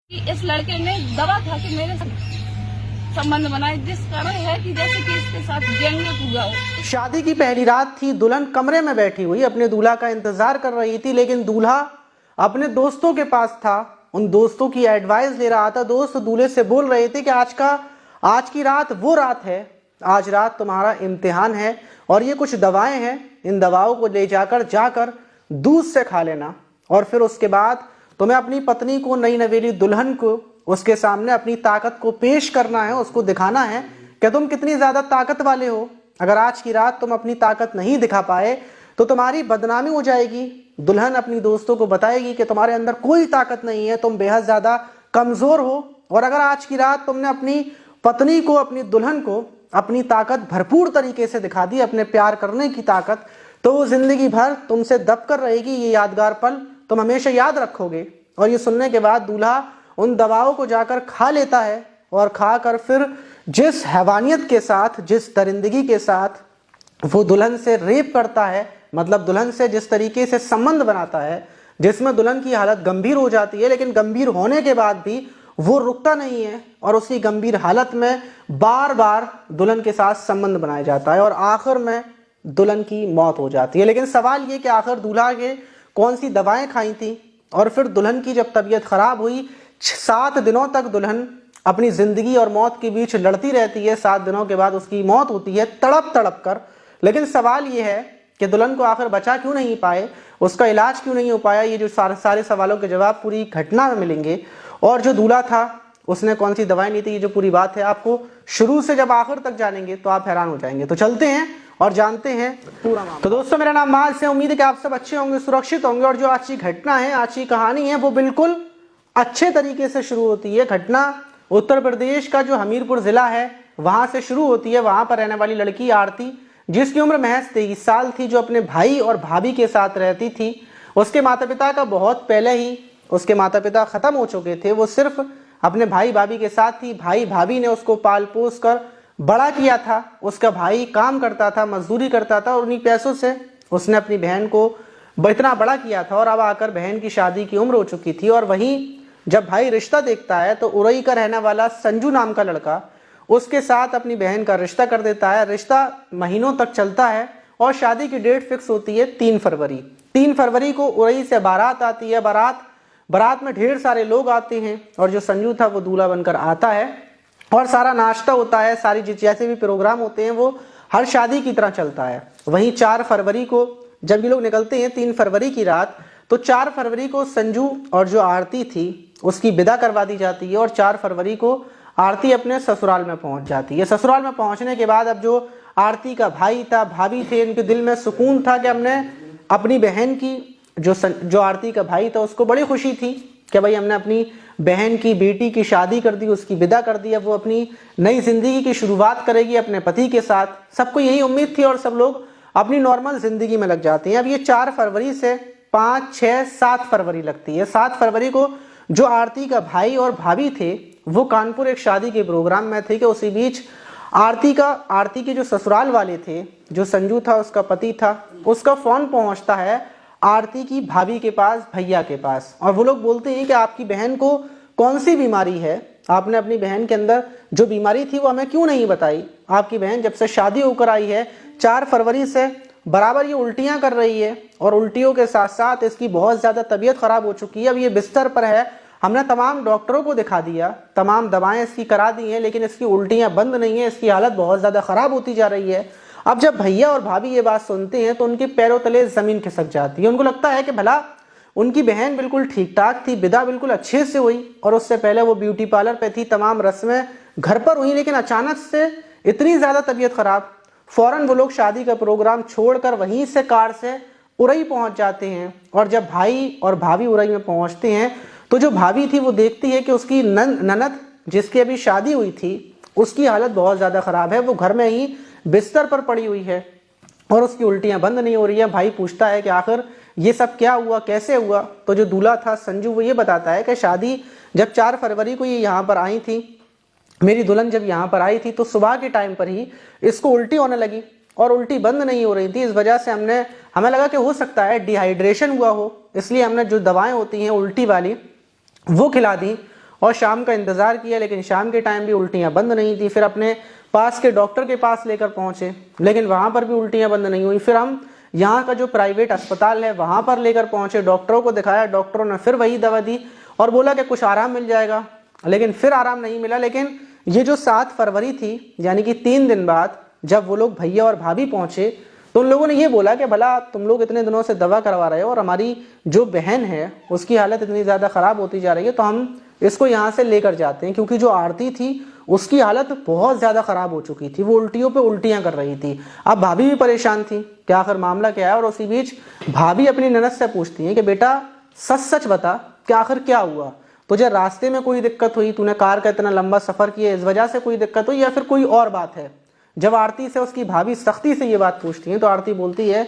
इस लड़के ने दवा खा के मेरे संबंध बनाए, जिस कारण है कि जैसे कि इसके साथ गैंग में पूरा हो। शादी की पहली रात थी, दुल्हन कमरे में बैठी हुई अपने दूल्हा का इंतजार कर रही थी, लेकिन दूल्हा अपने दोस्तों के पास था, उन दोस्तों की एडवाइस ले रहा था। दोस्त दूल्हे से बोल रहे थे कि आज की रात वो रात है, आज रात तुम्हारा इम्तिहान है और ये कुछ दवाएं हैं, इन दवाओं को ले जाकर दूध से खा लेना और फिर उसके बाद तुम्हें अपनी पत्नी को, नई नवेली दुल्हन को, उसके सामने अपनी ताकत को पेश करना है, उसको दिखाना है कि तुम कितनी ज्यादा ताकत वाले हो। अगर आज की रात तुम अपनी ताकत नहीं दिखा पाए तो तुम्हारी बदनामी हो जाएगी। दुल्हन अपनी दोस्तों को बताएगी कि तुम्हारे अंदर कोई ताकत नहीं है, तुम बेहद ज्यादा कमजोर हो। और अगर आज की रात तुमने अपनी पत्नी को, अपनी दुल्हन को अपनी ताकत भरपूर तरीके से दिखा दी, अपने प्यार करने की ताकत, तो वो जिंदगी भर तुमसे दब कर रहेगी। ये यादगार पल तुम हमेशा याद रखोगे। और ये सुनने के बाद दूल्हा उन दवाओं को जाकर खा लेता है और खाकर फिर जिस हैवानियत के साथ, जिस दरिंदगी के साथ वो दुल्हन से रेप करता है, मतलब दुल्हन से जिस तरीके से संबंध बनाता है, जिसमें दुल्हन की हालत गंभीर हो जाती है, लेकिन गंभीर होने के बाद भी वो रुकता नहीं है और उसी गंभीर हालत में बार बार दुल्हन के साथ संबंध बनाया जाता है और आखिर में दुल्हन की मौत हो जाती है। लेकिन सवाल ये कि आखिर दूल्हा के कौन सी दवाएं खाई थी और फिर दुल्हन की जब तबीयत खराब हुई, 7 दिनों तक दुल्हन अपनी जिंदगी और मौत के बीच लड़ती रहती है। 7 दिनों के बाद उसकी मौत होती है तड़प तड़प कर। लेकिन सवाल ये है कि दुल्हन को आखिर बचा क्यों नहीं पाए, उसका इलाज क्यों नहीं हो पाया। ये जो सारे सवालों के जवाब पूरी घटना में मिलेंगे। और जो दूल्हा था उसने कौन सी दवाई ली थी, ये जो पूरी बात है आपको शुरू से जब आखिर तक जानेंगे तो आप हैरान हो जाएंगे। तो चलते हैं और जानते हैं पूरा मामला। तो दोस्तों, मेरा नाम माज है, उम्मीद है कि आप सब अच्छे होंगे, सुरक्षित होंगे। और जो आज की घटना है, आज की कहानी है, वो बिल्कुल अच्छे तरीके से शुरू होती है। घटना उत्तर प्रदेश का जो हमीरपुर जिला है वहां से शुरू होती है। वहां पर रहने वाली लड़की आरती, जिसकी उम्र महज 23 साल थी, जो अपने भाई और भाभी के साथ रहती थी। उसके माता पिता का बहुत पहले ही उसके माता पिता खत्म हो चुके थे। वो सिर्फ अपने भाई भाभी के साथ थी। भाई भाभी ने उसको पाल पोस कर बड़ा किया था। उसका भाई काम करता था, मजदूरी करता था और उन्हीं पैसों से उसने अपनी बहन को इतना बड़ा किया था। और अब आकर बहन की शादी की उम्र हो चुकी थी। और वहीं जब भाई रिश्ता देखता है तो उरई का रहने वाला संजू नाम का लड़का उसके साथ अपनी बहन का रिश्ता कर देता है। रिश्ता महीनों तक चलता है और शादी की डेट फिक्स होती है 3 फरवरी। 3 फरवरी को उरई से बारात आती है। बारात में ढेर सारे लोग आते हैं और जो संजू था वो दूल्हा बनकर आता है और सारा नाश्ता होता है, सारी जैसे भी प्रोग्राम होते हैं वो हर शादी की तरह चलता है। वहीं 4 फरवरी को जब ये लोग निकलते हैं, 3 फरवरी की रात, तो 4 फरवरी को संजू और जो आरती थी उसकी विदा करवा दी जाती है और 4 फरवरी को आरती अपने ससुराल में पहुंच जाती है। ससुराल में पहुंचने के बाद अब जो आरती का भाई था, भाभी थे, इनके दिल में सुकून था कि हमने अपनी बहन की, जो आरती का भाई था, उसको बड़ी खुशी थी कि भाई हमने अपनी बहन की बेटी की शादी कर दी, उसकी विदा कर दी। अब वो अपनी नई जिंदगी की शुरुआत करेगी अपने पति के साथ। सबको यही उम्मीद थी और सब लोग अपनी नॉर्मल जिंदगी में लग जाते हैं। अब ये 4 फरवरी से 5, 6, 7 फरवरी लगती है। 7 फरवरी को जो आरती का भाई और भाभी थे वो कानपुर एक शादी के प्रोग्राम में थे कि उसी बीच आरती के जो ससुराल वाले थे, जो संजू था उसका पति था, उसका फोन पहुंचता है आरती की भाभी के पास, भैया के पास। और वो लोग बोलते हैं कि आपकी बहन को कौन सी बीमारी है, आपने अपनी बहन के अंदर जो बीमारी थी वो हमें क्यों नहीं बताई। आपकी बहन जब से शादी होकर आई है 4 फरवरी से बराबर ये उल्टियां कर रही है और उल्टियों के साथ साथ इसकी बहुत ज्यादा तबीयत खराब हो चुकी है। अब ये बिस्तर पर है, हमने तमाम डॉक्टरों को दिखा दिया, तमाम दवाएं इसकी करा दी हैं, लेकिन इसकी उल्टियां बंद नहीं है, इसकी हालत बहुत ज्यादा खराब होती जा रही है। अब जब भैया और भाभी ये बात सुनते हैं तो उनके पैरों तले जमीन खिसक जाती है। उनको लगता है कि भला उनकी बहन बिल्कुल ठीक ठाक थी, विदा बिल्कुल अच्छे से हुई और उससे पहले वो ब्यूटी पार्लर पे थी, तमाम रस्में घर पर हुई, लेकिन अचानक से इतनी ज्यादा तबीयत खराब। फौरन वो लोग शादी का प्रोग्राम छोड़कर वहीं से कार से उरई पहुंच जाते हैं। और जब भाई और भाभी उरई में पहुंचते हैं तो जो भाभी थी वो देखती है कि उसकी ननद जिसकी अभी शादी हुई थी उसकी हालत बहुत ज्यादा खराब है। वो घर में ही बिस्तर पर पड़ी हुई है और उसकी उल्टियां बंद नहीं हो रही है। भाई पूछता है कि आखिर ये सब क्या हुआ, कैसे हुआ। तो जो दूल्हा था संजू वो ये बताता है कि शादी जब 4 फरवरी को ये यहाँ पर आई थी, मेरी दुल्हन जब यहाँ पर आई थी तो सुबह के टाइम पर ही इसको उल्टी होने लगी और उल्टी बंद नहीं हो रही थी। इस वजह से हमें लगा कि हो सकता है डिहाइड्रेशन हुआ हो, इसलिए हमने जो दवाएं होती हैं उल्टी वाली वो खिला दी और शाम का इंतज़ार किया, लेकिन शाम के टाइम भी उल्टियाँ बंद नहीं थी। फिर अपने पास के डॉक्टर के पास लेकर पहुँचे, लेकिन वहाँ पर भी उल्टियाँ बंद नहीं हुई। फिर हम यहाँ का जो प्राइवेट अस्पताल है वहाँ पर लेकर पहुँचे, डॉक्टरों को दिखाया, डॉक्टरों ने फिर वही दवा दी और बोला कि कुछ आराम मिल जाएगा, लेकिन फिर आराम नहीं मिला। लेकिन ये जो 7 फरवरी थी, यानी कि 3 दिन बाद जब वो लोग भैया और भाभी पहुँचे, तो उन लोगों ने ये बोला कि भला तुम लोग इतने दिनों से दवा करवा रहे हो और हमारी जो बहन है उसकी हालत इतनी ज़्यादा ख़राब होती जा रही है, तो हम इसको यहाँ से लेकर जाते हैं, क्योंकि जो आरती थी उसकी हालत बहुत ज़्यादा ख़राब हो चुकी थी, वो उल्टियों पे उल्टियाँ कर रही थी। अब भाभी भी परेशान थी कि आखिर मामला क्या है। और उसी बीच भाभी अपनी ननद से पूछती हैं कि बेटा सच सच बता कि आखिर क्या हुआ, तुझे रास्ते में कोई दिक्कत हुई, तूने कार का इतना लंबा सफ़र किया इस वजह से कोई दिक्कत हुई, या फिर कोई और बात है। जब आरती से उसकी भाभी सख्ती से ये बात पूछती है तो आरती बोलती है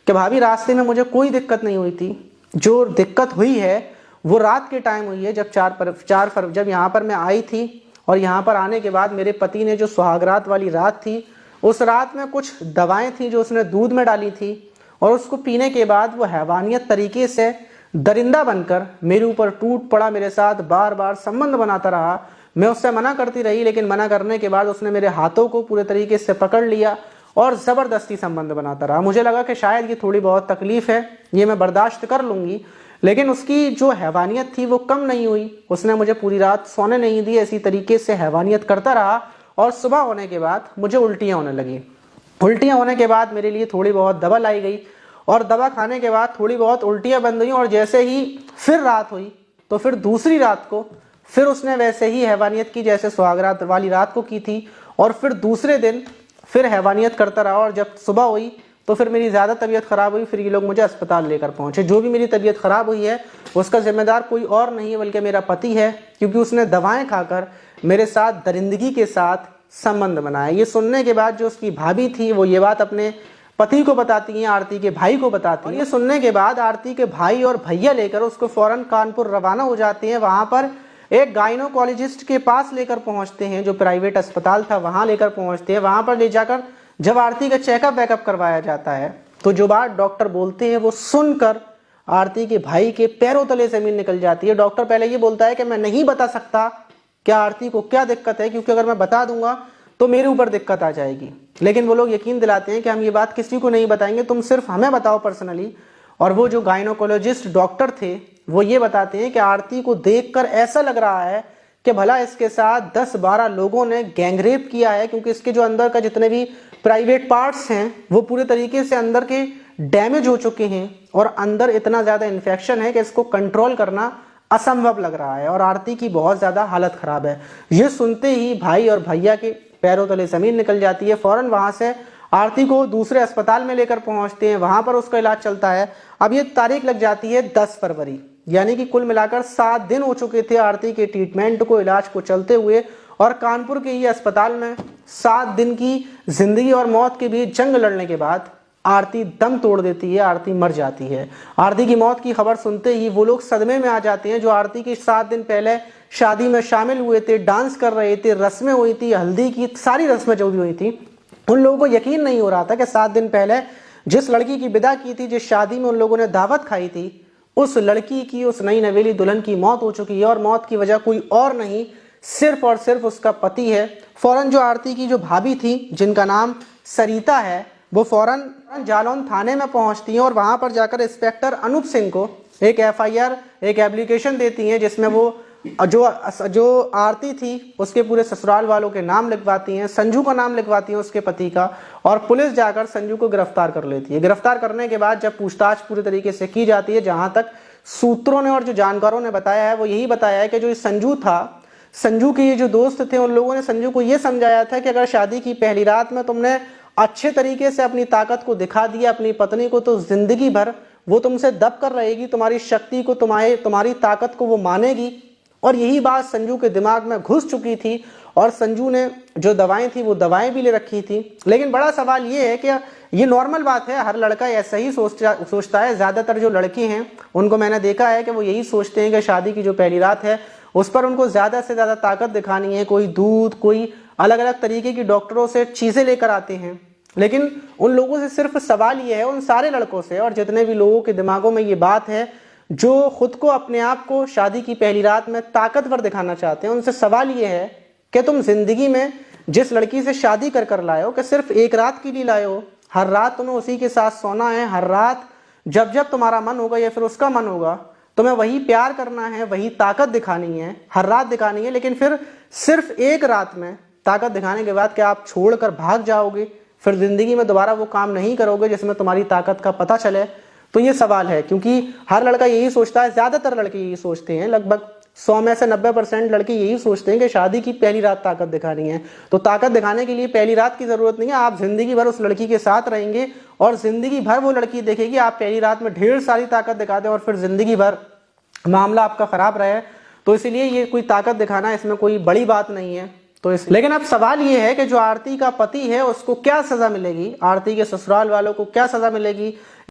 कि भाभी रास्ते में मुझे कोई दिक्कत नहीं हुई थी, जो दिक्कत हुई है वो रात के टाइम हुई है, जब 4 फरवरी जब यहाँ पर मैं आई थी, और यहाँ पर आने के बाद मेरे पति ने जो सुहागरात वाली रात थी उस रात में कुछ दवाएं थी जो उसने दूध में डाली थी, और उसको पीने के बाद वो हैवानियत तरीके से दरिंदा बनकर मेरे ऊपर टूट पड़ा, मेरे साथ बार बार संबंध बनाता रहा। मैं उससे मना करती रही, लेकिन मना करने के बाद उसने मेरे हाथों को पूरे तरीके से पकड़ लिया और ज़बरदस्ती संबंध बनाता रहा। मुझे लगा कि शायद ये थोड़ी बहुत तकलीफ़ है, ये मैं बर्दाश्त कर लूँगी, लेकिन उसकी जो हैवानियत थी वो कम नहीं हुई। उसने मुझे पूरी रात सोने नहीं दी, इसी तरीके से हैवानियत करता रहा, और सुबह होने के बाद मुझे उल्टियाँ होने लगी। उल्टियाँ होने के बाद मेरे लिए थोड़ी बहुत दवा लाई गई, और दवा खाने के बाद थोड़ी बहुत उल्टियाँ बंद हुई, और जैसे ही फिर रात हुई तो फिर दूसरी रात को फिर उसने वैसे ही हैवानियत की जैसे सुहागरात वाली रात को की थी, और फिर दूसरे दिन फिर हैवानियत करता रहा। और जब सुबह हुई तो फिर मेरी ज़्यादा तबीयत ख़राब हुई, फिर ये लोग मुझे अस्पताल लेकर पहुँचे। जो भी मेरी तबीयत ख़राब हुई है उसका जिम्मेदार कोई और नहीं है बल्कि मेरा पति है, क्योंकि उसने दवाएं खाकर मेरे साथ दरिंदगी के साथ संबंध बनाया। ये सुनने के बाद जो उसकी भाभी थी वो ये बात अपने पति को बताती हैं, आरती के भाई को बताती हैं। ये सुनने के बाद आरती के भाई और भैया लेकर उसको फ़ौरन कानपुर रवाना हो जाते हैं। वहाँ पर एक गायनोकोलॉजिस्ट के पास लेकर पहुँचते हैं, जो प्राइवेट अस्पताल था वहाँ लेकर पहुँचते हैं। वहाँ पर ले जाकर जब आरती का चेकअप वेकअप करवाया जाता है तो जो बात डॉक्टर बोलते हैं वो सुनकर आरती के भाई के पैरों तले ज़मीन निकल जाती है। डॉक्टर पहले ये बोलता है कि मैं नहीं बता सकता क्या आरती को क्या दिक्कत है, क्योंकि अगर मैं बता दूंगा तो मेरे ऊपर दिक्कत आ जाएगी, लेकिन वो लोग यकीन दिलाते हैं कि हम ये बात किसी को नहीं बताएंगे, तुम सिर्फ हमें बताओ पर्सनली। और वो जो गायनोकोलॉजिस्ट डॉक्टर थे वो ये बताते हैं कि आरती को देखकर ऐसा लग रहा है कि भला इसके साथ 10-12 लोगों ने गैंगरेप किया है, क्योंकि इसके जो अंदर का जितने भी प्राइवेट पार्ट्स हैं वो पूरे तरीके से अंदर के डैमेज हो चुके हैं, और अंदर इतना ज़्यादा इन्फेक्शन है कि इसको कंट्रोल करना असंभव लग रहा है, और आरती की बहुत ज़्यादा हालत ख़राब है। ये सुनते ही भाई और भैया के पैरों तले ज़मीन निकल जाती है। फ़ौरन वहाँ से आरती को दूसरे अस्पताल में लेकर पहुँचते हैं, वहाँ पर उसका इलाज चलता है। अब ये तारीख लग जाती है 10 फरवरी, यानी कि कुल मिलाकर 7 दिन हो चुके थे आरती के ट्रीटमेंट को, इलाज को चलते हुए, और कानपुर के ये अस्पताल में 7 दिन की जिंदगी और मौत के बीच जंग लड़ने के बाद आरती दम तोड़ देती है, आरती मर जाती है। आरती की मौत की खबर सुनते ही वो लोग सदमे में आ जाते हैं जो आरती के 7 दिन पहले शादी में शामिल हुए थे, डांस कर रहे थे, रस्में हुई थी, हल्दी की सारी रस्में जो भी हुई थी। उन लोगों को यकीन नहीं हो रहा था कि 7 दिन पहले जिस लड़की की विदा की थी, जिस शादी में उन लोगों ने दावत खाई थी, उस लड़की की, उस नई नवेली दुल्हन की मौत हो चुकी है, और मौत की वजह कोई और नहीं, सिर्फ और सिर्फ उसका पति है। फौरन जो आरती की जो भाभी थी जिनका नाम सरिता है, वो फौरन जालौन थाने में पहुंचती हैं, और वहां पर जाकर इंस्पेक्टर अनूप सिंह को एक FIR, एक एप्लीकेशन देती हैं, जिसमें वो जो आरती थी उसके पूरे ससुराल वालों के नाम लिखवाती हैं, संजू का नाम लिखवाती हैं उसके पति का, और पुलिस जाकर संजू को गिरफ्तार कर लेती है। गिरफ्तार करने के बाद जब पूछताछ पूरी तरीके से की जाती है, जहां तक सूत्रों ने और जो जानकारों ने बताया है वो यही बताया है कि जो ये संजू था, संजू के ये जो दोस्त थे, उन लोगों ने संजू को ये समझाया था कि अगर शादी की पहली रात में तुमने अच्छे तरीके से अपनी ताकत को दिखा दिया अपनी पत्नी को, तो जिंदगी भर वो तुमसे दब कर रहेगी, तुम्हारी शक्ति को, तुम्हारी ताकत को वो मानेगी। और यही बात संजू के दिमाग में घुस चुकी थी, और संजू ने जो दवाएं थी वो दवाएं भी ले रखी थी। लेकिन बड़ा सवाल ये है कि ये नॉर्मल बात है, हर लड़का ऐसा ही सोचता है। ज़्यादातर जो लड़के हैं उनको मैंने देखा है कि वो यही सोचते हैं कि शादी की जो पहली रात है उस पर उनको ज़्यादा से ज़्यादा ताकत दिखानी है, कोई दूध, कोई अलग अलग तरीके की डॉक्टरों से चीज़ें लेकर आते हैं। लेकिन उन लोगों से सिर्फ सवाल ये है, उन सारे लड़कों से और जितने भी लोगों के दिमागों में ये बात है, जो खुद को अपने आप को शादी की पहली रात में ताकतवर दिखाना चाहते हैं, उनसे सवाल ये है कि तुम जिंदगी में जिस लड़की से शादी कर कर लाए हो, कि सिर्फ एक रात के लिए लाए हो, हर रात तुम्हें उसी के साथ सोना है, हर रात जब जब तुम्हारा मन होगा या फिर उसका मन होगा तुम्हें वही प्यार करना है, वही ताकत दिखानी है, हर रात दिखानी है, लेकिन फिर सिर्फ एक रात में ताकत दिखाने के बाद क्या आप छोड़कर भाग जाओगे, फिर जिंदगी में दोबारा वो काम नहीं करोगे जिसमें तुम्हारी ताकत का पता चले? तो ये सवाल है, क्योंकि हर लड़का यही सोचता है, ज्यादातर लड़के यही सोचते हैं, लगभग 100 में से 90% लड़के यही सोचते हैं कि शादी की पहली रात ताकत दिखानी है। तो ताकत दिखाने के लिए पहली रात की जरूरत नहीं है, आप जिंदगी भर उस लड़की के साथ रहेंगे और जिंदगी भर वो लड़की देखेगी आप पहली रात में ढेर सारी ताकत दिखा दें और फिर जिंदगी भर मामला आपका खराब रहे। तो इसलिए ये कोई ताकत दिखाना, इसमें कोई बड़ी बात नहीं है। तो लेकिन अब सवाल ये है कि जो आरती का पति है उसको क्या सजा मिलेगी, आरती के ससुराल वालों को क्या सजा मिलेगी,